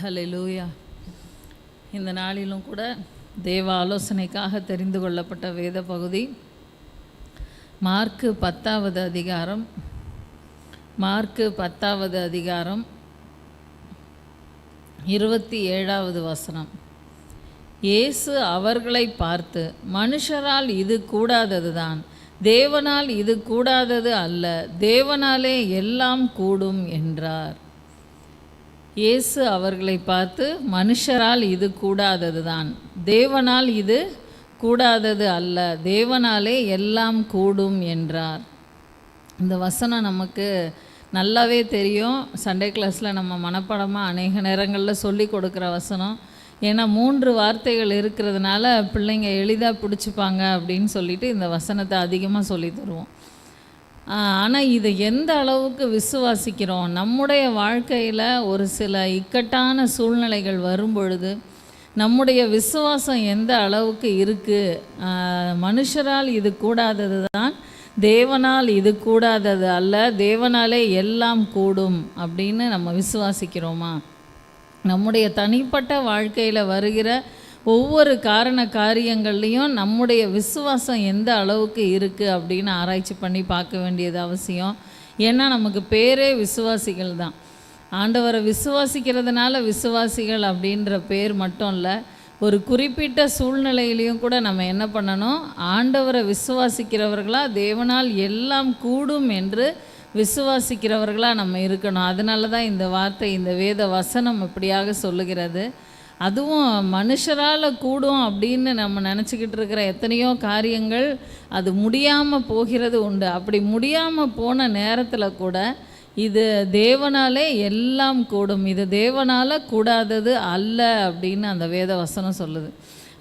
ஹல்லேலூயா. இந்த நாளிலும் கூட தேவ ஆலோசனைக்காக தெரிந்து கொள்ளப்பட்ட வேத பகுதி மார்க்கு 10வது அதிகாரம். மார்க்கு 10வது அதிகாரம் 27வது வசனம். இயேசு அவர்களை பார்த்து, மனுஷரால் இது கூடாததுதான், தேவனால் இது கூடாதது அல்ல, தேவனாலே எல்லாம் கூடும் என்றார். இயேசு அவர்களை பார்த்து, மனுஷரால் இது கூடாதது தான், தேவனால் இது கூடாதது அல்ல, தேவனாலே எல்லாம் கூடும் என்றார். இந்த வசனம் நமக்கு நல்லாவே தெரியும். சண்டே கிளாஸில் நம்ம மனப்பாடமாக அநேக நேரங்களில் சொல்லி கொடுக்குற வசனம். ஏன்னா 3 வார்த்தைகள் இருக்கிறதுனால பிள்ளைங்க எளிதாக பிடிச்சிப்பாங்க அப்படின்னு சொல்லிட்டு இந்த வசனத்தை அதிகமாக சொல்லி தருவோம். ஆனால் இதை எந்த அளவுக்கு விசுவாசிக்கிறோம்? நம்முடைய வாழ்க்கையில் ஒரு சில இக்கட்டான சூழ்நிலைகள் வரும்பொழுது நம்முடைய விசுவாசம் எந்த அளவுக்கு இருக்குது? மனுஷரால் இது கூடாதது தான், தேவனால் இது கூடாதது அல்ல, தேவனாலே எல்லாம் கூடும் அப்படின்னு நம்ம விசுவாசிக்கிறோமா? நம்முடைய தனிப்பட்ட வாழ்க்கையில் வருகிற ஒவ்வொரு காரியங்கள்லேயும் நம்முடைய விசுவாசம் எந்த அளவுக்கு இருக்குது அப்படின்னு ஆராய்ச்சி பண்ணி பார்க்க வேண்டியது அவசியம். ஏன்னா நமக்கு பேரே விசுவாசிகள் தான். ஆண்டவரை விசுவாசிக்கிறதுனால விசுவாசிகள் அப்படின்ற பேர் மட்டும் இல்லை, ஒரு குறிப்பிட்ட சூழ்நிலையிலையும் கூட நம்ம என்ன பண்ணணும்? ஆண்டவரை விசுவாசிக்கிறவர்களாக, தேவனால் எல்லாம் கூடும் என்று விசுவாசிக்கிறவர்களாக நம்ம இருக்கணும். அதனால தான் இந்த வார்த்தை, இந்த வேத வசனம் இப்படியாக சொல்லுகிறது. அதுவும் மனுஷரால் கூடும் அப்படின்னு நம்ம நினச்சிக்கிட்டு இருக்கிற எத்தனையோ காரியங்கள் அது முடியாமல் போகிறது உண்டு. அப்படி முடியாமல் போன நேரத்தில் கூட இது தேவனாலே எல்லாம் கூடும், இது தேவனால் கூடாதது அல்ல அப்படின்னு அந்த வேத வசனம் சொல்லுது.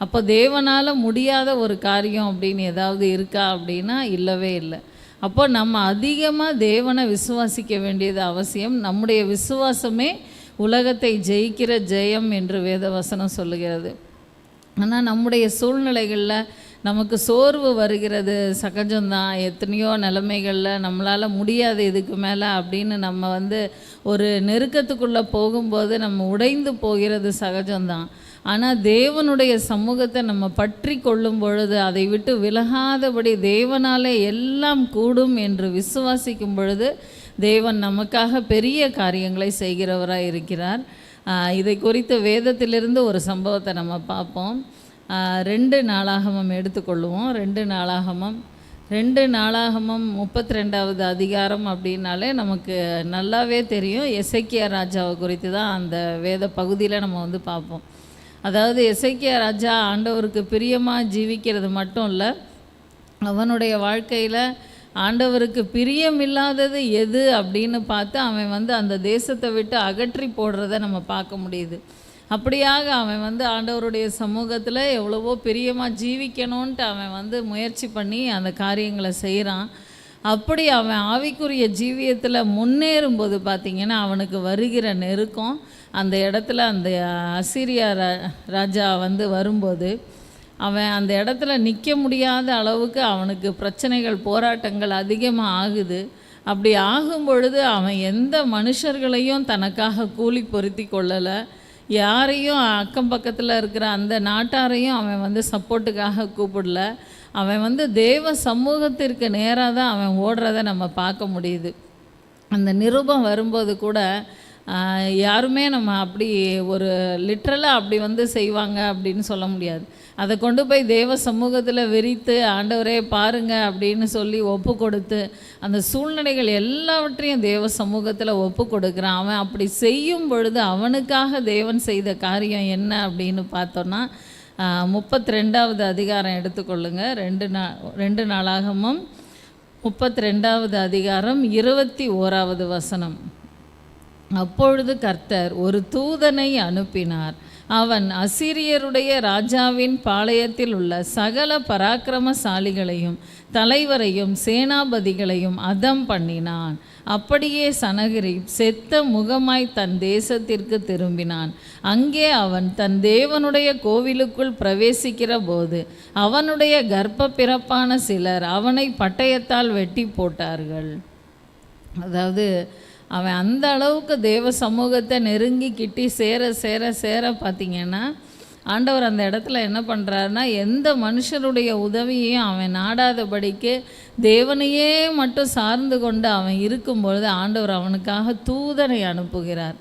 அப்போ தேவனால் முடியாத ஒரு காரியம் அப்படின்னு ஏதாவது இருக்கா அப்படின்னா இல்லவே இல்லை. அப்போ நம்ம அதிகமாக தேவனை விசுவாசிக்க வேண்டியது அவசியம். நம்முடைய விசுவாசமே உலகத்தை ஜெயிக்கிற ஜெயம் என்று வேதவசனம் சொல்லுகிறது. ஆனால் நம்முடைய சூழ்நிலைகளில் நமக்கு சோர்வு வருகிறது, சகஜம்தான். எத்தனையோ நிலைமைகளில் நம்மளால் முடியாது இதுக்கு மேலே அப்படின்னு நம்ம ஒரு நெருக்கத்துக்குள்ளே போகும்போது நம்ம உடைந்து போகிறது சகஜம்தான். ஆனால் தேவனுடைய சமூகத்தை நம்ம பற்றி கொள்ளும் பொழுது, அதை விட்டு விலகாதபடி தேவனாலே எல்லாம் கூடும் என்று விசுவாசிக்கும் பொழுது தேவன் நமக்காக பெரிய காரியங்களை செய்கிறவராக இருக்கிறார். இதை குறித்து வேதத்திலிருந்து ஒரு சம்பவத்தை நம்ம பார்ப்போம். 2 நாளாகமம் எடுத்துக்கொள்ளுவோம். 2 நாளாகமம் 32வது அதிகாரம் அப்படின்னாலே நமக்கு நல்லாவே தெரியும். எசேக்கியா ராஜாவை குறித்து தான் அந்த வேத பகுதியில் நம்ம பார்ப்போம். அதாவது எசேக்கியா ராஜா ஆண்டவருக்கு பிரியமாக ஜீவிக்கிறது மட்டும் இல்லை, அவனுடைய வாழ்க்கையில் ஆண்டவருக்கு பிரியமில்லாதது எது அப்படின்னு பார்த்து அவன் அந்த தேசத்தை விட்டு அகற்றி போடுறத நம்ம பார்க்க முடியுது. அப்படியாக அவன் ஆண்டவருடைய சமூகத்தில் எவ்வளவோ பிரியமாக ஜீவிக்கணுன்ட்டு அவன் முயற்சி பண்ணி அந்த காரியங்களை செய்கிறான். அப்படி அவன் ஆவிக்குரிய ஜீவியத்தில் முன்னேறும்போது பார்த்திங்கன்னா அவனுக்கு வருகிற நெருக்கம், அந்த இடத்துல அந்த அசீரியா ராஜா வரும்போது அவன் அந்த இடத்துல நிற்க முடியாத அளவுக்கு அவனுக்கு பிரச்சனைகள், போராட்டங்கள் அதிகமாக ஆகுது. அப்படி ஆகும் பொழுது அவன் எந்த மனுஷர்களையும் தனக்காக கூலி பொருத்தி கொள்ளலை, யாரையும் அக்கம் பக்கத்தில் இருக்கிற அந்த நாட்டாரையும் அவன் சப்போர்ட்டுக்காக கூப்பிடல. அவன் தேவ சமூகத்திற்கு நேராக தான் அவன் ஓடுறத நம்ம பார்க்க முடியுது. அந்த நிருபம் வரும்போது கூட யாருமே நம்ம அப்படி ஒரு லிட்ரலாக அப்படி செய்வாங்க அப்படின்னு சொல்ல முடியாது. அதை கொண்டு போய் தேவ சமூகத்தில் விரித்து, ஆண்டவரே பாருங்க அப்படின்னு சொல்லி ஒப்பு கொடுத்து அந்த சூழ்நிலைகள் எல்லாவற்றையும் தேவ சமூகத்தில் ஒப்பு கொடுக்குறான். அவன் அப்படி செய்யும் பொழுது அவனுக்காக தேவன் செய்த காரியம் என்ன அப்படின்னு பார்த்தோன்னா 32வது அதிகாரம் எடுத்துக்கொள்ளுங்க. 2 நாளாகமம் 32வது அதிகாரம் 21வது வசனம். அப்பொழுது கர்த்தர் ஒரு தூதனை அனுப்பினார். அவன் அசீரியருடைய ராஜாவின் பாளையத்தில் உள்ள சகல பராக்கிரமசாலிகளையும் தலைவரையும் சேனாபதிகளையும் அதம் பண்ணினான். அப்படியே சனகரிப் செத்த முகமாய் தன் தேசத்திற்கு திரும்பினான். அங்கே அவன் தன் தேவனுடைய கோவிலுக்குள் பிரவேசிக்கிற போது அவனுடைய கர்ப்ப பிறப்பான சிலர் அவனை பட்டயத்தால் வெட்டி போட்டார்கள். அதாவது அவன் அந்த அளவுக்கு தேவ சமூகத்தை நெருங்கி கிட்டி சேர சேர சேர பார்த்திங்கன்னா ஆண்டவர் அந்த இடத்துல என்ன பண்ணுறாருன்னா, எந்த மனுஷருடைய உதவியையும் அவன் நாடாதபடிக்கு தேவனையே மட்டும் சார்ந்து கொண்டு அவன் இருக்கும்பொழுது ஆண்டவர் அவனுக்காக தூதனை அனுப்புகிறார்.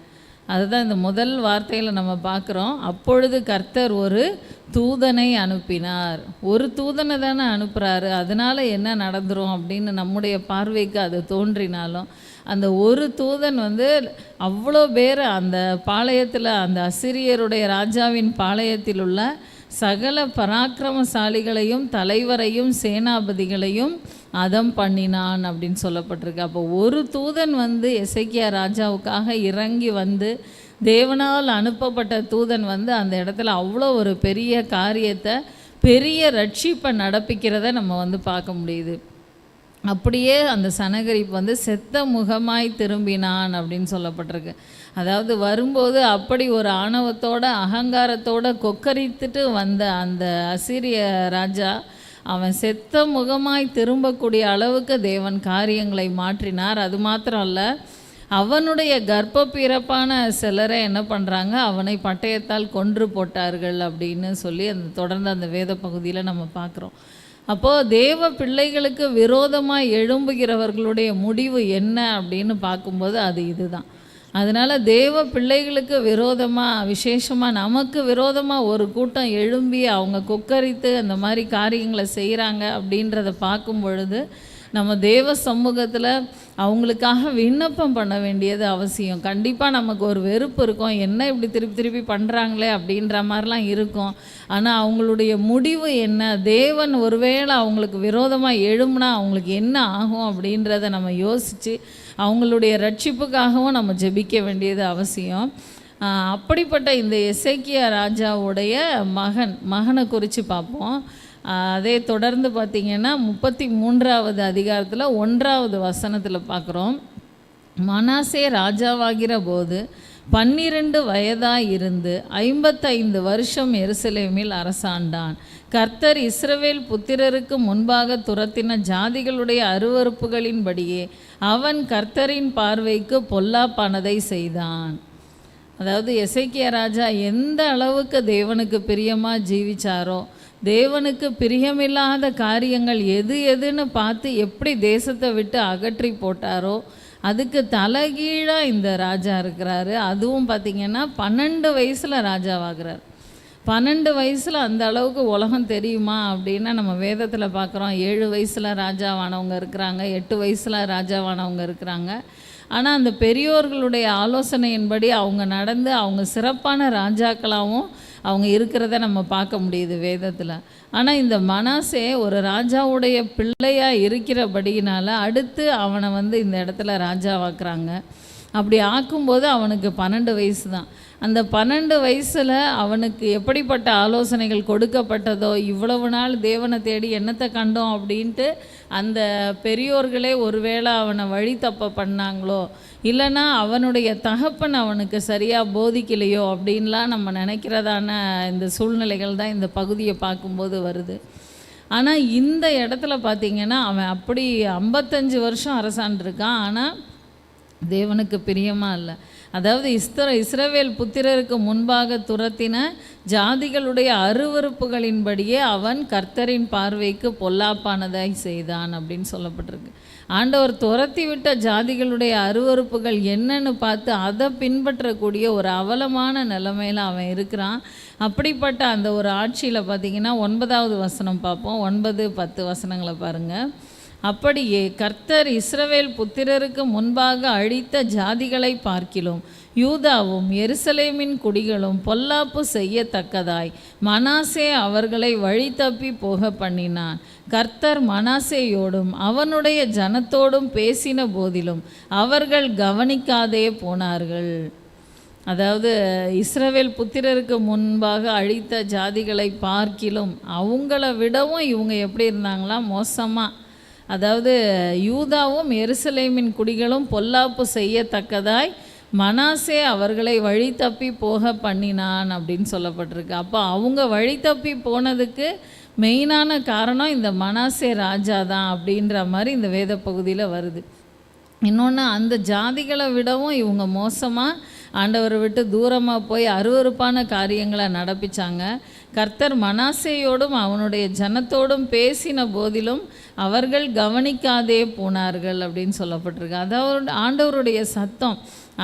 அதுதான் இந்த முதல் வார்த்தையில் நம்ம பார்க்குறோம். அப்பொழுது கர்த்தர் ஒரு தூதனை அனுப்பினார். ஒரு தூதனை தானே அனுப்புகிறாரு, அதனால் என்ன நடந்துரும் அப்படின்னு நம்முடைய பார்வைக்கு அது தோன்றினாலும், அந்த ஒரு தூதன் அவ்வளோ பேர் அந்த பாளையத்தில், அந்த அசிரியருடைய ராஜாவின் பாளையத்தில் உள்ள சகல பராக்கிரமசாலிகளையும் தலைவரையும் சேனாபதிகளையும் அதம் பண்ணினான் அப்படின்னு சொல்லப்பட்டிருக்கு. அப்போ ஒரு தூதன் எசேக்கியா ராஜாவுக்காக இறங்கி தேவனால் அனுப்பப்பட்ட தூதன் அந்த இடத்துல அவ்வளோ ஒரு பெரிய காரியத்தை, பெரிய ரட்சிப்பை நடப்பிக்கிறத நம்ம பார்க்க முடியுது. அப்படியே அந்த சனகரிப்பு செத்த முகமாய் திரும்பினான் அப்படின்னு சொல்லப்பட்டிருக்கு. அதாவது வரும்போது அப்படி ஒரு ஆணவத்தோட அகங்காரத்தோட கொக்கரித்துட்டு வந்த அந்த அசீரிய ராஜா அவன் செத்த முகமாய் திரும்பக்கூடிய அளவுக்கு தேவன் காரியங்களை மாற்றினார். அது மாத்திரம் அல்ல, அவனுடைய கர்ப்ப பிறப்பான சிலரை என்ன பண்ணுறாங்க, அவனை பட்டயத்தால் கொன்று போட்டார்கள் அப்படின்னு சொல்லி தொடர்ந்து அந்த வேத பகுதியில் நம்ம பார்க்குறோம். அப்போது தேவ பிள்ளைகளுக்கு விரோதமாக எழும்புகிறவர்களுடைய முடிவு என்ன அப்படின்னு பார்க்கும்போது அது இதுதான். அதனால் தேவ பிள்ளைகளுக்கு விரோதமாக, விசேஷமாக நமக்கு விரோதமாக ஒரு கூட்டம் எழும்பி அவங்க கொக்கரித்து அந்த மாதிரி காரியங்களை செய்கிறாங்க அப்படின்றத பார்க்கும் பொழுது நம்ம தேவ சமூகத்தில் அவங்களுக்காக விண்ணப்பம் பண்ண வேண்டியது அவசியம். கண்டிப்பாக நமக்கு ஒரு வெறுப்பு இருக்கும், என்ன இப்படி திருப்பி திருப்பி பண்ணுறாங்களே அப்படின்ற மாதிரிலாம் இருக்கும். ஆனால் அவங்களுடைய முடிவு என்ன, தேவன் ஒருவேளை அவங்களுக்கு விரோதமாக எழும்புனா அவங்களுக்கு என்ன ஆகும் அப்படின்றத நம்ம யோசித்து அவங்களுடைய ரட்சிப்புக்காகவும் நம்ம ஜெபிக்க வேண்டியது அவசியம். அப்படிப்பட்ட இந்த எசேக்கியா ராஜாவுடைய மகனை குறித்து பார்ப்போம். அதே தொடர்ந்து பார்த்திங்கன்னா 33வது அதிகாரத்தில் 1வது வசனத்தில் பார்க்குறோம். மனாசே ராஜாவாகிற போது 12 வயதாய் இருந்து 55 வருஷம் எருசலேமில் அரசாண்டான். கர்த்தர் இஸ்ரவேல் புத்திரருக்கு முன்பாக துரத்தின ஜாதிகளுடைய அருவருப்புகளின்படியே அவன் கர்த்தரின் பார்வைக்கு பொல்லாப்பானதை செய்தான். அதாவது எசேக்கியா ராஜா எந்த அளவுக்கு தேவனுக்கு பிரியமாக ஜீவிச்சாரோ, தேவனுக்கு பிரியமில்லாத காரியங்கள் எதுன்னு பார்த்து எப்படி தேசத்தை விட்டு அகற்றி போட்டாரோ அதுக்கு தலைகீழாக இந்த ராஜா இருக்கிறாரு. அதுவும் பார்த்திங்கன்னா 12 வயசில் ராஜாவாகிறார். 12 வயசில் அந்த அளவுக்கு உலகம் தெரியுமா அப்படின்னா நம்ம வேதத்தில் பார்க்குறோம். 7 வயசில் ராஜாவானவங்க இருக்கிறாங்க, 8 வயசில் ராஜாவானவங்க இருக்கிறாங்க. ஆனால் அந்த பெரியோர்களுடைய ஆலோசனையின்படி அவங்க நடந்து அவங்க சிறப்பான ராஜாக்களாகவும் அவங்க இருக்கிறத நம்ம பார்க்க முடியுது வேதத்தில். ஆனால் இந்த மனாசே ஒரு ராஜாவுடைய பிள்ளையாக இருக்கிறபடியினால் அடுத்து அவனை இந்த இடத்துல ராஜாவாக்குறாங்க. அப்படி ஆக்கும்போது அவனுக்கு 12 வயசு தான். அந்த 12 வயசில் அவனுக்கு எப்படிப்பட்ட ஆலோசனைகள் கொடுக்கப்பட்டதோ, இவ்வளவு நாள் தேவனை தேடி என்னத்தை கண்டோம் அப்படின்ட்டு அந்த பெரியோர்களே ஒருவேளை அவனை வழி தப்ப பண்ணாங்களோ, இல்லைன்னா அவனுடைய தகப்பன் அவனுக்கு சரியாக போதிக்கலையோ அப்படின்லாம் நம்ம நினைக்கிறதான இந்த சூழ்நிலைகள் தான் இந்த பகுதியை பார்க்கும்போது வருது. ஆனால் இந்த இடத்துல பார்த்திங்கன்னா அவன் அப்படி 55 வருஷம் அரசாண்டிருக்கான். ஆனால் தேவனுக்கு பிரியமாக இல்லை. அதாவது இஸ்ரவேல் புத்திரருக்கு முன்பாக துரத்தின ஜாதிகளுடைய அருவருப்புகளின்படியே அவன் கர்த்தரின் பார்வைக்கு பொல்லாப்பானதாய் செய்தான் அப்படின்னு சொல்லப்பட்டிருக்கு. ஆண்டவர் துரத்தி விட்ட ஜாதிகளுடைய அருவருப்புகள் என்னன்னு பார்த்து அதை பின்பற்றக்கூடிய ஒரு அவலமான நிலைமையில் அவன் இருக்கிறான். அப்படிப்பட்ட அந்த ஒரு ஆட்சியில் பார்த்திங்கன்னா 9வது வசனம் பார்ப்போம். 9-10 வசனங்களை பாருங்கள். அப்படியே கர்த்தர் இஸ்ரவேல் புத்திரருக்கு முன்பாக அழித்த ஜாதிகளை பார்க்கிலும் யூதாவும் எருசலேமின் குடிகளும் பொல்லாப்பு செய்யத்தக்கதாய் மனாசே அவர்களை வழி தப்பி போக பண்ணினான். கர்த்தர் மனாசேயோடும் அவனுடைய ஜனத்தோடும் பேசின போதிலும் அவர்கள் கவனிக்காதே போனார்கள். அதாவது இஸ்ரவேல் புத்திரருக்கு முன்பாக அழித்த ஜாதிகளை பார்க்கிலும் அவங்கள விடவும் இவங்க எப்படி இருந்தாங்களாம், மோசமாக. அதாவது யூதாவும் எருசலேமின் குடிகளும் பொல்லாப்பு செய்யத்தக்கதாய் மனாசே அவர்களை வழி தப்பி போக பண்ணினான் அப்படின்னு சொல்லப்பட்டிருக்கு. அப்போ அவங்க வழி தப்பி போனதுக்கு மெயினான காரணம் இந்த மனாசே ராஜா தான் அப்படின்ற மாதிரி இந்த வேத பகுதியில் வருது. இன்னொன்று, அந்த ஜாதிகளை விடவும் இவங்க மோசமாக ஆண்டவரை விட்டு தூரமாக போய் அருவருப்பான காரியங்களை நடப்பிச்சாங்க. கர்த்தர் மனாசேயோடும் அவனுடைய ஜனத்தோடும் பேசின போதிலும் அவர்கள் கவனிக்காதே போனார்கள் அப்படின்னு சொல்லப்பட்டிருக்கு. அதாவது ஆண்டவருடைய சத்தம்,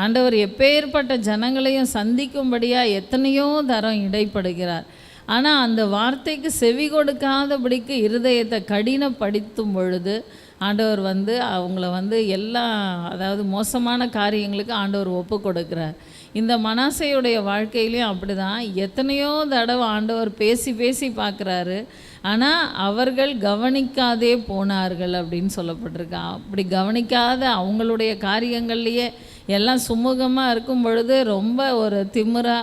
ஆண்டவர் எப்பேற்பட்ட ஜனங்களையும் சந்திக்கும்படியாக எத்தனையோ தரம் இடைப்படுகிறார். ஆனால் அந்த வார்த்தைக்கு செவி கொடுக்காதபடிக்கு இருதயத்தை கடினப்படுத்தும் பொழுது ஆண்டவர் அவங்கள எல்லா, அதாவது மோசமான காரியங்களுக்கு ஆண்டவர் ஒப்பு கொடுக்குறார். இந்த மனாசையுடைய வாழ்க்கையிலையும் அப்படி தான். எத்தனையோ தடவை ஆண்டவர் பேசி பேசி பார்க்குறாரு, ஆனால் அவர்கள் கவனிக்காதே போனார்கள் அப்படின்னு சொல்லப்பட்டிருக்கு. அப்படி கவனிக்காத அவங்களுடைய காரியங்கள்லேயே எல்லாம் சுமூகமாக இருக்கும் பொழுது ரொம்ப ஒரு திமிரா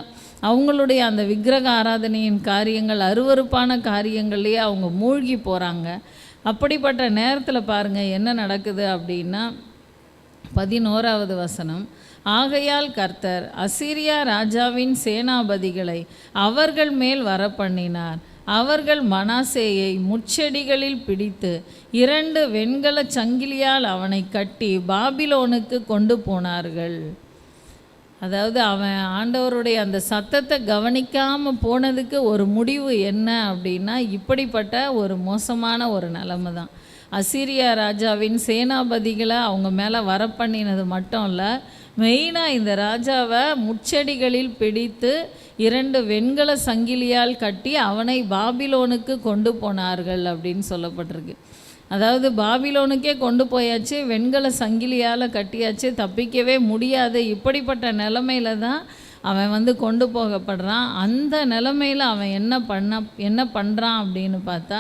அவங்களுடைய அந்த விக்கிரக ஆராதனையின் காரியங்கள், அருவருப்பான காரியங்கள்லேயே அவங்க மூழ்கி போகிறாங்க. அப்படிப்பட்ட நேரத்தில் பாருங்கள் என்ன நடக்குது அப்படின்னா, 11வது வசனம், ஆகையால் கர்த்தர் அசீரியா ராஜாவின் சேனாபதிகளை அவர்கள் மேல் வரப்பண்ணினார். அவர்கள் மனாசேயை முட்செடிகளில் பிடித்து 2 வெண்கல சங்கிலியால் அவனை கட்டி பாபிலோனுக்கு கொண்டு போனார்கள். அதாவது அவன் ஆண்டவருடைய அந்த சத்தத்தை கவனிக்காமல் போனதுக்கு ஒரு முடிவு என்ன அப்படின்னா, இப்படிப்பட்ட ஒரு மோசமான ஒரு நிலைமை தான். அசீரியா ராஜாவின் சேனாபதிகளை அவங்க மேலே வரப்பண்ணினது மட்டும் இல்லை, மெயினாக இந்த ராஜாவை முட்செடிகளில் பிடித்து 2 வெண்கல சங்கிலியால் கட்டி அவனை பாபிலோனுக்கு கொண்டு போனார்கள் அப்படின்னு சொல்லப்பட்டிருக்கு. அதாவது பாபிலோனுக்கே கொண்டு போயாச்சு, வெண்கல சங்கிலியால் கட்டியாச்சு, தப்பிக்கவே முடியாது. இப்படிப்பட்ட நிலமையில தான் அவன் கொண்டு போகப்படுறான். அந்த நிலமையில் அவன் என்ன பண்ணுறான் அப்படின்னு பார்த்தா,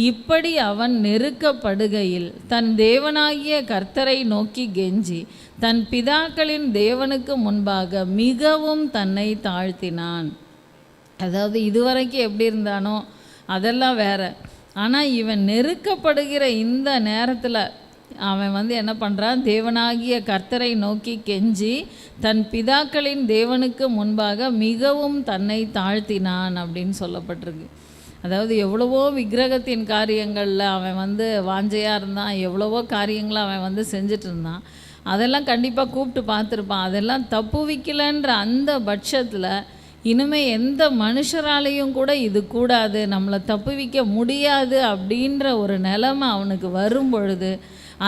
இப்படி அவன் நெருக்கப்படுகையில் தன் தேவனாகிய கர்த்தரை நோக்கி கெஞ்சி தன் பிதாக்களின் தேவனுக்கு முன்பாக மிகவும் தன்னை தாழ்த்தினான். அதாவது இதுவரைக்கும் எப்படி இருந்தானோ அதெல்லாம் வேற. ஆனால் இவன் நெருக்கப்படுகிற இந்த நேரத்தில் அவன் என்ன பண்ணுறான், தேவனாகிய கர்த்தரை நோக்கி கெஞ்சி தன் பிதாக்களின் தேவனுக்கு முன்பாக மிகவும் தன்னை தாழ்த்தினான் அப்படின்னு சொல்லப்பட்டிருக்கு. அதாவது எவ்வளவோ விக்கிரகத்தின் காரியங்களில் அவன் வாஞ்சையாக இருந்தான், எவ்வளவோ காரியங்களை அவன் செஞ்சிட்டு இருந்தான். அதெல்லாம் கண்டிப்பாக கூப்பிட்டு பார்த்துருப்பான். அதெல்லாம் தப்புவிக்கலைன்ற அந்த பட்சத்தில் இனிமேல் எந்த மனுஷராலையும் கூட இது கூடாது, நம்மளை தப்புவிக்க முடியாது அப்படின்ற ஒரு நிலைமை அவனுக்கு வரும் பொழுது,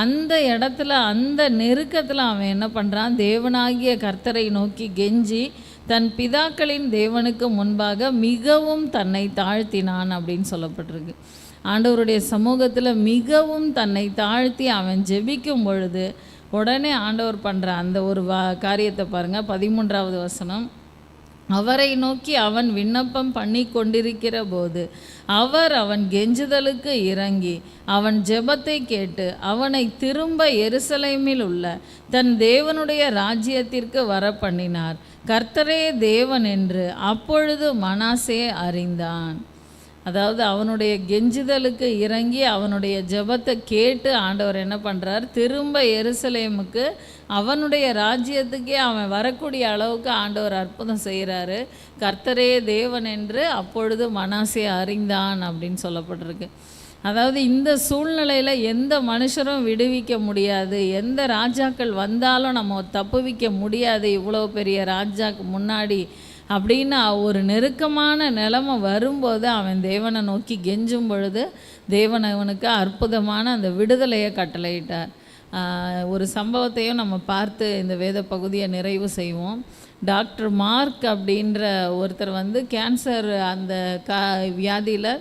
அந்த இடத்துல அந்த நெருக்கத்தில் அவன் என்ன பண்ணுறான், தேவனாகிய கர்த்தரை நோக்கி கெஞ்சி தன் பிதாக்களின் தேவனுக்கு முன்பாக மிகவும் தன்னை தாழ்த்தினான் அப்படின்னு சொல்லப்பட்டிருக்கு. ஆண்டவருடைய சமூகத்தில் மிகவும் தன்னை தாழ்த்தி அவன் ஜெபிக்கும் பொழுது உடனே ஆண்டவர் பண்ணுற அந்த ஒரு காரியத்தை பாருங்கள். 13வது வசனம், அவரை நோக்கி அவன் விண்ணப்பம் பண்ணி கொண்டிருக்கிற போது அவர் அவன் கெஞ்சுதலுக்கு இறங்கி அவன் ஜெபத்தை கேட்டு அவனை திரும்ப எருசலேமில் உள்ள தன் தேவனுடைய ராஜ்யத்திற்கு வர பண்ணினார். கர்த்தரே தேவன் என்று அப்பொழுது மனாசே அறிந்தான். அதாவது அவனுடைய கெஞ்சுதலுக்கு இறங்கி அவனுடைய ஜெபத்தை கேட்டு ஆண்டவர் என்ன பண்ணுறார், திரும்ப எருசலேமுக்கு அவனுடைய ராஜ்யத்துக்கே அவன் வரக்கூடிய அளவுக்கு ஆண்டவர் அற்புதம் செய்கிறாரு. கர்த்தரே தேவன் என்று அப்பொழுது மனாசே அறிந்தான் அப்படின்னு சொல்லப்பட்டிருக்கு. அதாவது இந்த சூழ்நிலையில் எந்த மனுஷரும் விடுவிக்க முடியாது, எந்த ராஜாக்கள் வந்தாலும் நம்ம தப்புவிக்க முடியாது, இவ்வளோ பெரிய ராஜாக்கு முன்னாடி அப்படின்னு ஒரு நெருக்கமான நிலைமை வரும்போது அவன் தேவனை நோக்கி கெஞ்சும் பொழுது தேவன் அவனுக்கு அற்புதமான அந்த விடுதலையை கட்டளையிட்டார். ஒரு சம்பவத்தையும் நம்ம பார்த்து இந்த வேத பகுதியை நிறைவு செய்வோம். டாக்டர் மார்க் அப்படின்ற ஒருத்தர் கேன்சர் அந்த வியாதியில்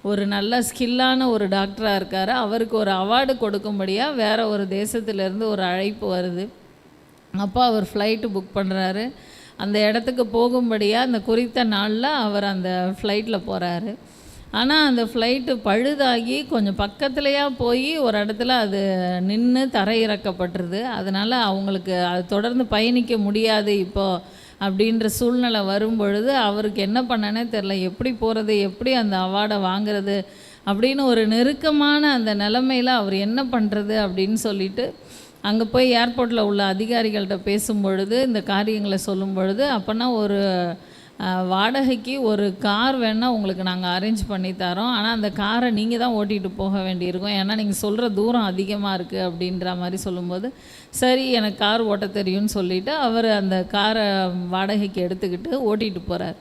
ஒரு நல்ல ஸ்கில்லான ஒரு டாக்டராக இருக்கார். அவருக்கு ஒரு அவார்டு கொடுக்கும்படியாக வேறு ஒரு தேசத்துலேருந்து ஒரு அழைப்பு வருது. அப்போ அவர் ஃப்ளைட்டு புக் பண்ணுறாரு. அந்த இடத்துக்கு போகும்படியாக அந்த குறித்த நாளில் அவர் அந்த ஃப்ளைட்டில் போகிறாரு. ஆனால் அந்த ஃப்ளைட்டு பழுதாகி கொஞ்சம் பக்கத்துலையா போய் ஒரு இடத்துல அது நின்று தரையிறக்கப்பட்டுருது. அதனால் அவங்களுக்கு அது தொடர்ந்து பயணிக்க முடியாது இப்போது அப்படின்ற சூழ்நிலை வரும் பொழுது அவருக்கு என்ன பண்ணனே தெரில, எப்படி போகிறது, எப்படி அந்த அவார்டை வாங்கிறது அப்படின்னு ஒரு நெருக்கமான அந்த நிலைமையில் அவர் என்ன பண்ணுறது அப்படின்னு சொல்லிட்டு அங்கே போய் ஏர்போர்ட்டில் உள்ள அதிகாரிகள்கிட்ட பேசும் பொழுது இந்த காரியங்களை சொல்லும் பொழுது அப்போனா ஒரு வாடகைக்கு ஒரு கார் வேணால் உங்களுக்கு நாங்கள் அரேஞ்ச் பண்ணி தரோம், ஆனால் அந்த காரை நீங்கள் தான் ஓட்டிகிட்டு போக வேண்டியிருக்கும், ஏன்னா நீங்கள் சொல்கிற தூரம் அதிகமாக இருக்குது அப்படின்ற மாதிரி சொல்லும்போது, சரி எனக்கு கார் ஓட்ட தெரியும்னு சொல்லிவிட்டு அவர் அந்த காரை வாடகைக்கு எடுத்துக்கிட்டு ஓட்டிகிட்டு போகிறார்.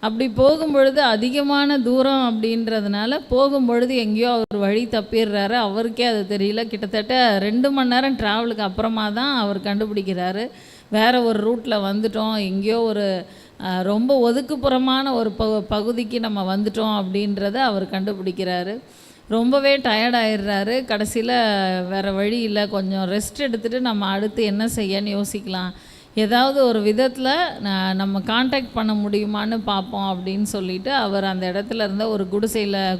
அப்படி போகும்பொழுது அதிகமான தூரம் அப்படின்றதுனால போகும்பொழுது எங்கேயோ அவர் வழி தப்பிடுறாரு. அவருக்கே அது தெரியல. கிட்டத்தட்ட 2 மணி நேரம் ட்ராவலுக்கு அப்புறமா தான் அவர் கண்டுபிடிக்கிறாரு, வேறு ஒரு ரூட்டில் வந்துட்டோம், எங்கேயோ ஒரு ரொம்ப ஒதுக்குப்புறமான ஒரு பகுதிக்கு நம்ம வந்துட்டோம் அப்படின்றத அவர் கண்டுபிடிக்கிறாரு. ரொம்பவே டயர்டாயிடுறாரு. கடைசியில் வேறு வழி இல்லை, கொஞ்சம் ரெஸ்ட் எடுத்துகிட்டு நம்ம அடுத்து என்ன செய்யன்னு யோசிக்கலாம், ஏதாவது ஒரு விதத்தில் நம்ம காண்டாக்ட் பண்ண முடியுமான்னு பார்ப்போம் அப்படின்னு சொல்லிவிட்டு அவர் அந்த இடத்துல இருந்த ஒரு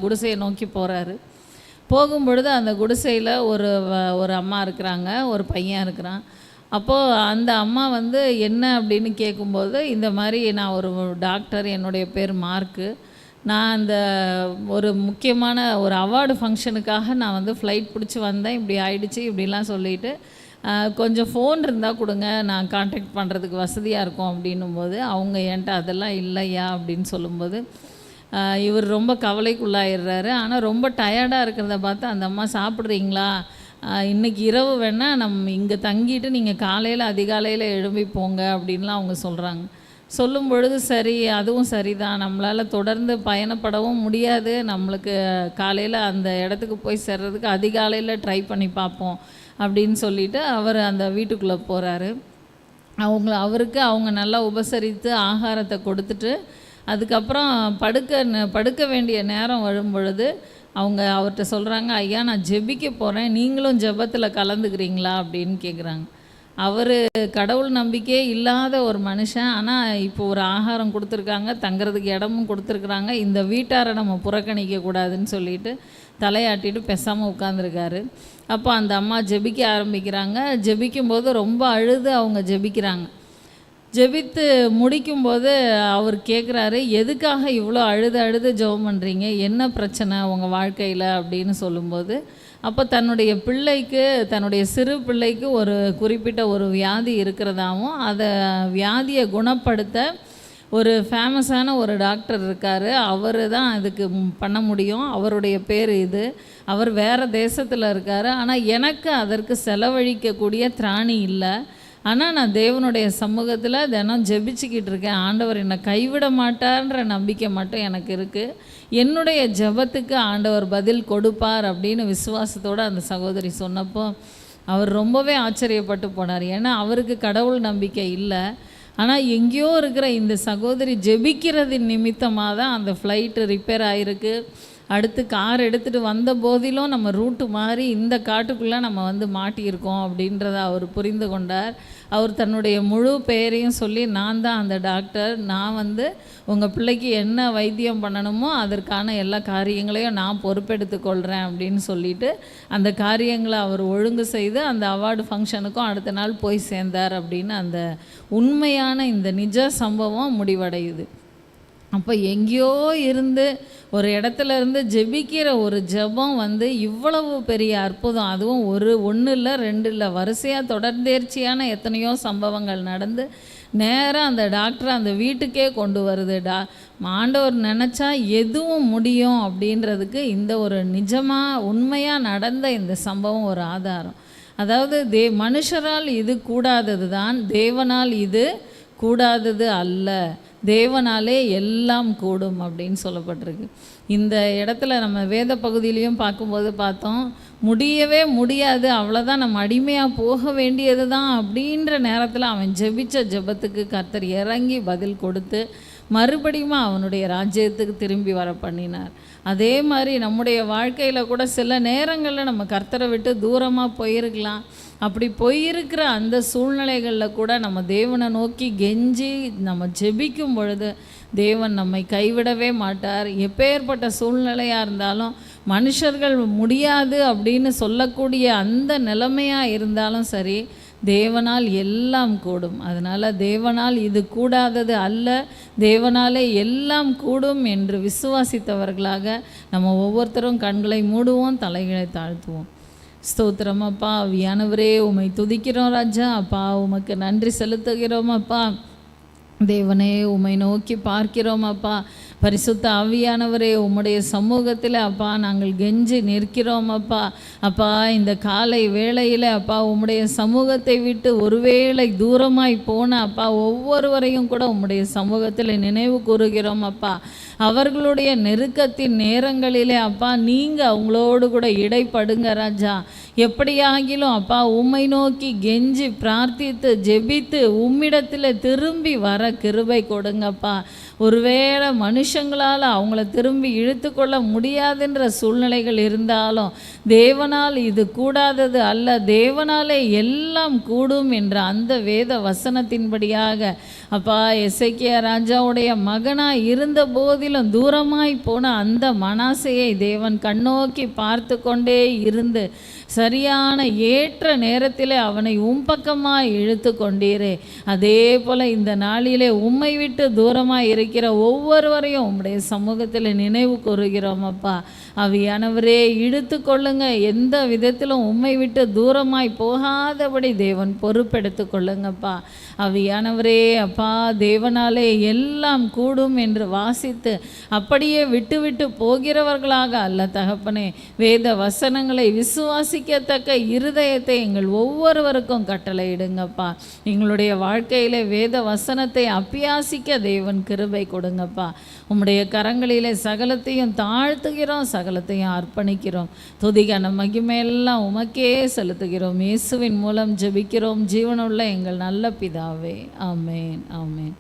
குடிசையை நோக்கி போகிறாரு. போகும்பொழுது அந்த குடிசையில் ஒரு அம்மா இருக்கிறாங்க, ஒரு பையன் இருக்கிறான். அப்போது அந்த அம்மா வந்து என்ன அப்படின்னு கேட்கும்போது, இந்த மாதிரி நான் ஒரு டாக்டர், என்னுடைய பேர் மார்க்கு, நான் அந்த ஒரு முக்கியமான ஒரு அவார்டு ஃபங்க்ஷனுக்காக நான் வந்து ஃப்ளைட் பிடிச்சி வந்தேன், இப்படி ஆயிடுச்சு இப்படிலாம் சொல்லிவிட்டு, கொஞ்சம் ஃபோன் இருந்தால் கொடுங்க, நான் காண்டாக்ட் பண்ணுறதுக்கு வசதியாக இருக்கும் அப்படின்னும்போது, அவங்க என்கிட்ட அதெல்லாம் இல்லையா அப்படின்னு சொல்லும்போது இவர் ரொம்ப கவலைக்குள்ளாயிடுறாரு. ஆனால் ரொம்ப டயர்டாக இருக்கிறத பார்த்து அந்த அம்மா, சாப்பிட்றீங்களா, இன்றைக்கி இரவு வேணால் நம்ம இங்கே தங்கிட்டு நீங்கள் காலையில் அதிகாலையில் எழும்பி போங்க அப்படின்லாம் அவங்க சொல்கிறாங்க. சொல்லும் பொழுது சரி, அதுவும் சரிதான், நம்மளால் தொடர்ந்து பயணப்படவும் முடியாது, நம்மளுக்கு காலையில் அந்த இடத்துக்கு போய் சேர்றதுக்கு அதிகாலையில் ட்ரை பண்ணி பார்ப்போம் அப்படின்னு சொல்லிவிட்டு அவர் அந்த வீட்டுக்குள்ளே போகிறாரு. அவருக்கு அவங்க நல்லா உபசரித்து ஆகாரத்தை கொடுத்துட்டு அதுக்கப்புறம் படுக்க வேண்டிய நேரம் வரும் பொழுது அவங்க அவர்கிட்ட சொல்கிறாங்க, ஐயா நான் ஜெபிக்க போகிறேன், நீங்களும் ஜெபத்தில் கலந்துக்கிறீங்களா அப்படின்னு கேட்குறாங்க. அவர் கடவுள் நம்பிக்கையே இல்லாத ஒரு மனுஷன், ஆனால் இப்போ ஒரு ஆகாரம் கொடுத்துருக்காங்க, தங்குறதுக்கு இடமும் கொடுத்துருக்குறாங்க, இந்த வீட்டாரை நம்ம புறக்கணிக்கக்கூடாதுன்னு சொல்லிட்டு தலையாட்டிட்டு பேசாமல் உட்காந்துருக்காரு. அப்போ அந்த அம்மா ஜெபிக்க ஆரம்பிக்கிறாங்க. ஜெபிக்கும்போது ரொம்ப அழுது அவங்க ஜெபிக்கிறாங்க. ஜெபித்து முடிக்கும்போது அவர் கேட்குறாரு, எதுக்காக இவ்வளோ அழுது ஜெபம் பண்ணுறீங்க, என்ன பிரச்சனை உங்கள் வாழ்க்கையில் அப்படின்னு சொல்லும்போது, அப்போ தன்னுடைய பிள்ளைக்கு, தன்னுடைய சிறு பிள்ளைக்கு ஒரு குறிப்பிட்ட ஒரு வியாதி இருக்கிறதாவும், அதை வியாதியை குணப்படுத்த ஒரு ஃபேமஸான ஒரு டாக்டர் இருக்கார், அவர் தான் அதுக்கு பண்ண முடியும், அவருடைய பேர் இது, அவர் வேறு தேசத்தில் இருக்கார், ஆனால் எனக்கு அதற்கு செலவழிக்கக்கூடிய திராணி இல்லை, ஆனால் நான் தேவனுடைய சமூகத்தில் தினம் ஜெபிச்சுக்கிட்டு இருக்கேன், ஆண்டவர் என்னை கைவிட மாட்டார்ன்ற நம்பிக்கை மட்டும் எனக்கு இருக்குது, என்னுடைய ஜெபத்துக்கு ஆண்டவர் பதில் கொடுப்பார் அப்படின்னு விசுவாசத்தோடு அந்த சகோதரி சொன்னப்போ அவர் ரொம்பவே ஆச்சரியப்பட்டு போனார். ஏன்னா அவருக்கு கடவுள் நம்பிக்கை இல்லை, ஆனால் எங்கேயோ இருக்கிற இந்த சகோதரி ஜெபிக்கிறதின் நிமித்தமாக தான் அந்த ஃப்ளைட்டு ரிப்பேர் ஆகிருக்கு. அடுத்து கார் எடுத்துகிட்டு வந்த போதிலும் நம்ம ரூட்டு மாறி இந்த காட்டுக்குள்ளே நம்ம வந்து மாட்டியிருக்கோம் அப்படின்றத அவர் புரிந்து கொண்டார். அவர் தன்னுடைய முழு பெயரையும் சொல்லி, நான் தான் அந்த டாக்டர், நான் வந்து உங்கள் பிள்ளைக்கு என்ன வைத்தியம் பண்ணணுமோ அதற்கான எல்லா காரியங்களையும் நான் பொறுப்பெடுத்து கொள்கிறேன் அப்படின்னு சொல்லிட்டு அந்த காரியங்களை அவர் ஒழுங்கு செய்து அந்த அவார்டு ஃபங்க்ஷனுக்கும் அடுத்த நாள் போய் சேர்ந்தார் அப்படின்னு அந்த உண்மையான இந்த நிஜ சம்பவம் முடிவடையுது. அப்போ எங்கேயோ இருந்து ஒரு இடத்துல இருந்து ஜெபிக்கிற ஒரு ஜெபம் வந்து இவ்வளவு பெரிய அற்புதம், அதுவும் ஒன்று இல்லை 2 இல்லை, வரிசையாக தொடர்ந்தேர்ச்சியான எத்தனையோ சம்பவங்கள் நடந்து நேராக அந்த டாக்டரை அந்த வீட்டுக்கே கொண்டு வருது. ஆண்டவர் நினச்சா எதுவும் முடியும் அப்படின்றதுக்கு இந்த ஒரு நிஜமாக உண்மையாக நடந்த இந்த சம்பவம் ஒரு ஆதாரம். அதாவது மனுஷரால் இது கூடாதது தான், தேவனால் இது கூடாதது அல்ல, தேவனாலே எல்லாம் கூடும் அப்படின்னு சொல்லப்பட்டிருக்கு. இந்த இடத்துல நம்ம வேத பகுதியிலையும் பார்க்கும்போது பார்த்தோம், முடியவே முடியாது, அவ்வளோதான், நம்ம அடிமையாக போக வேண்டியது தான் அப்படின்ற நேரத்தில் அவன் ஜெபிச்ச ஜெபத்துக்கு கர்த்தர் இறங்கி பதில் கொடுத்து மறுபடியும் அவனுடைய ராஜ்யத்துக்கு திரும்பி வர பண்ணினார். அதே மாதிரி நம்முடைய வாழ்க்கையில் கூட சில நேரங்களில் நம்ம கர்த்தரை விட்டு தூரமாக போயிருக்கலாம். அப்படி போயிருக்கிற அந்த சூழ்நிலைகளில் கூட நம்ம தேவனை நோக்கி கெஞ்சி நம்ம ஜெபிக்கும் பொழுது தேவன் நம்மை கைவிடவே மாட்டார். எப்பேற்பட்ட சூழ்நிலையாக இருந்தாலும், மனுஷர்கள் முடியாது அப்படின்னு சொல்லக்கூடிய அந்த நிலைமையாக இருந்தாலும் சரி, தேவனால் எல்லாம் கூடும். அதனால் தேவனால் இது கூடாதது அல்ல, தேவனாலே எல்லாம் கூடும் என்று விசுவாசித்தவர்களாக நம்ம ஒவ்வொருத்தரும் கண்களை மூடுவோம், தலைகளை தாழ்த்துவோம். ஸ்தோத்திரம் அப்பா, வியானவரே உம்மை துதிக்கிறோம் ராஜா. அப்பா உமக்கு நன்றி செலுத்துகிறோம் அப்பா. தேவனே, உம்மை நோக்கி பார்க்கிறோம் அப்பா. பரிசுத்த ஆவியானவரே, உம்முடைய சமூகத்தில் அப்பா நாங்கள் கெஞ்சி நிற்கிறோம் அப்பா. அப்பா, இந்த காலை வேளையில் அப்பா உம்முடைய சமூகத்தை விட்டு ஒருவேளை தூரமாய் போன அப்பா ஒவ்வொருவரையும் கூட உம்முடைய சமூகத்தில் நினைவு கூறுகிறோம் அப்பா. அவர்களுடைய நெருக்கத்தின் நேரங்களிலே அப்பா நீங்கள் அவங்களோடு கூட இடைப்படுங்க ராஜா. எப்படியாகிலும் அப்பா உம்மை நோக்கி கெஞ்சி பிரார்த்தித்து ஜெபித்து உம்மிடத்தில் திரும்பி வர கிருபை கொடுங்கப்பா. ஒருவேளை மனுஷங்களால் அவங்கள திரும்பி இழுத்து கொள்ள முடியாதுன்ற சூழ்நிலைகள் இருந்தாலும் தேவனால் இது கூடாதது அல்ல, தேவனாலே எல்லாம் கூடும் என்ற அந்த வேத வசனத்தின்படியாக அப்பா எசேக்கியா ராஜாவுடைய மகனாய் இருந்த போதிலும் தூரமாய் போன அந்த மனாசையை தேவன் கண்ணோக்கி பார்த்து கொண்டே இருந்து சரியான ஏற்ற நேரத்திலே அவனை பக்கமாய் இழுத்து கொண்டீரே. அதே போல் இந்த நாளிலே உம்மை விட்டு தூரமாய் இருக்கிற ஒவ்வொருவரையும் உம்முடைய சமூகத்தில் நினைவு கூறுகிறோம் அப்பா. ஆவியானவரே, இழுத்து கொள்ளுங்க. எந்த விதத்திலும் உம்மை விட்டு தூரமாய் போகாதபடி தேவன் பொறுப்பெடுத்து கொள்ளுங்கப்பா. ஆவியானவரே அப்பா, தேவனாலே எல்லாம் கூடும் என்று வாசித்து அப்படியே விட்டு விட்டு போகிறவர்களாக அல்ல தகப்பனே, வேத வசனங்களை விசுவாசிக்கத்தக்க இருதயத்தை எங்கள் ஒவ்வொருவருக்கும் கட்டளையிடுங்கப்பா. எங்களுடைய வாழ்க்கையிலே வேத வசனத்தை அபியாசிக்க தேவன் கிருபை கொடுங்கப்பா. உம்முடைய கரங்களிலே சகலத்தையும் தாழ்த்துகிறோம், சகலத்தையும் அர்ப்பணிக்கிறோம். துதிக்கான மகிமையெல்லாம் உமக்கே செலுத்துகிறோம். இயேசுவின் மூலம் ஜெபிக்கிறோம் ஜீவனுள்ள எங்கள் நல்ல பிதாவே. ஆமேன், ஆமேன்.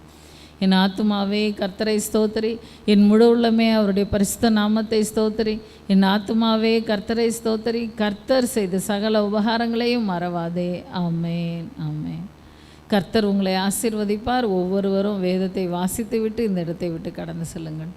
என் ஆத்துமாவே கர்த்தரை ஸ்தோத்திரி, என் முழு உள்ளமே அவருடைய பரிசுத்த நாமத்தை ஸ்தோத்திரி. என் ஆத்துமாவே கர்த்தரை ஸ்தோத்திரி, கர்த்தர் செய்த சகல உபகாரங்களையும் மறவாதே. ஆமேன், ஆமேன். கர்த்தர் உங்களை ஆசீர்வதிப்பார். ஒவ்வொருவரும் வேதத்தை வாசித்து விட்டு இந்த இடத்தை விட்டு கடந்து செல்லுங்கள்.